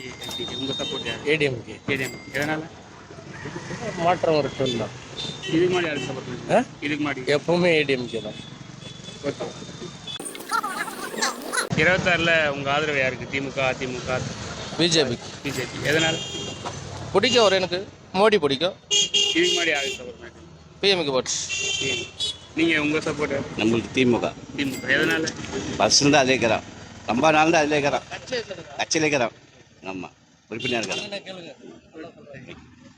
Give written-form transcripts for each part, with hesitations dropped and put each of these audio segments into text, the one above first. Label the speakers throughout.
Speaker 1: ஏடிஎம்கே உங்க சப்போர்ட் யார்?
Speaker 2: ஏடிஎம்கே.
Speaker 1: ஏடிஎம்கே எதனால?
Speaker 2: மாற்றம் வரட்டும் தான்.
Speaker 1: இதுக்கு முன்னாடி யாருக்கு சப்போர்ட் பண்ணுவீங்க? இதுக்கு முன்னாடி
Speaker 2: எப்பவுமே ஏடிஎம்கே தான்.
Speaker 1: ஓகே. 26ல உங்க ஆதரவு யாருக்கு? திமுக, அதிமுக,
Speaker 2: பிஜேபி
Speaker 1: பிஜேபி எதனால?
Speaker 2: பிடிக்கும். ஒரு எனக்கு மோடி பிடிக்கும்.
Speaker 1: இதுக்கு முன்னாடி யாருக்கு சப்போர்ட் பண்ணுவீங்க?
Speaker 2: பிஎம்கே போட்டு.
Speaker 1: நீங்க உங்க சப்போர்ட் யார்?
Speaker 3: நம்மளுக்கு திமுக.
Speaker 1: திமுக எதனால?
Speaker 3: ஃபஸ்ட்லேருந்து அதில் இருக்கிறோம். ரொம்ப நாள் தான் அதில் இருக்கிறோம். கட்சியில் இருக்கிறோம். ஆமாம், உறுப்பினர் இருக்கிறோம்.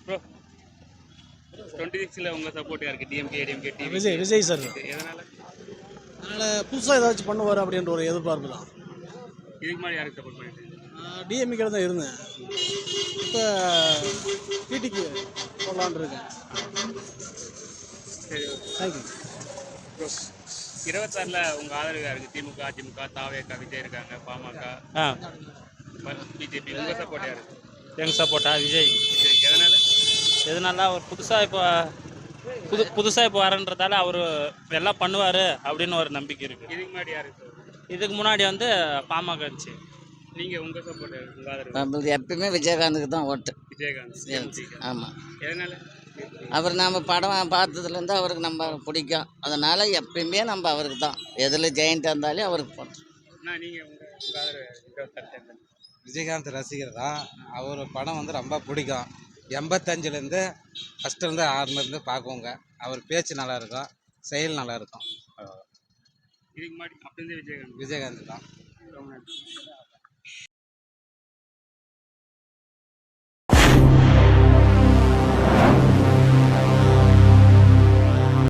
Speaker 1: ப்ரோ 26ல உங்க சப்போர்ட் யாருக்கு? DMK, ADMK, TV?
Speaker 4: Vijay sir.
Speaker 1: எதனால?
Speaker 4: அதனால் புதுசாக ஏதாச்சும் பண்ணுவார் அப்படின்ற ஒரு எதிர்பார்ப்பு தான்.
Speaker 1: இதுக்கு முன்னாடி யாருக்கு சப்போர்ட் பண்ணிட்டு?
Speaker 4: டிஎம்கே தான் இருந்தேன். இப்போ டிடிக்கு போடலான் இருக்கேன்.
Speaker 1: சரி,
Speaker 4: தேங்க்யூ.
Speaker 1: ப்ரோ 26ல உங்க ஆதரவு யாருக்கு? திமுக, அதிமுக, தாவேகா, விஜய் இருக்காங்க, பாமக, பிஜேபி. உங்க சப்போர்ட் யாருக்கு?
Speaker 5: எங்கள் சப்போர்ட்டா விஜய்.
Speaker 1: விஜய்க்கு எதனால?
Speaker 5: எதனால அவர் புதுசாக இப்போ வரன்றதால அவர் எல்லாம் பண்ணுவார் அப்படின்னு ஒரு நம்பிக்கை இருக்குது.
Speaker 1: இதுக்கு முன்னாடி யாருக்கு?
Speaker 5: இதுக்கு முன்னாடி வந்து பாமக இருந்துச்சு.
Speaker 1: நீங்க உங்க சப்போர்ட் யாருக்கு? உங்க ஆதரவு?
Speaker 6: நம்மளுக்கு எப்பயுமே விஜயகாந்துக்கு தான் ஓட்டு.
Speaker 1: விஜயகாந்த்.
Speaker 6: ஆமாம்.
Speaker 1: எதனால?
Speaker 6: அவர் நம்ம படம் பார்த்ததுலேருந்து அவருக்கு நம்ம பிடிக்கும். அதனால் எப்பயுமே நம்ம அவருக்கு தான், எதில் ஜெயிண்ட் இருந்தாலும் அவருக்கு போட்டோம்.
Speaker 1: நீங்க உங்க ஆதரவு யாருக்கு? 26
Speaker 7: விஜயகாந்த் ரசிகர் தான். அவர் படம் வந்து ரொம்ப பிடிக்கும். 85லேருந்து ஃபஸ்ட்டுலேருந்து 6லேருந்து பார்க்குவோங்க. அவர் பேச்சு நல்லாயிருக்கும், செயல் நல்லாயிருக்கும்.
Speaker 1: இதுக்கு முன்னாடி அப்படி விஜயகாந்த்
Speaker 7: விஜயகாந்த் தான்.
Speaker 1: ரொம்ப நன்றி.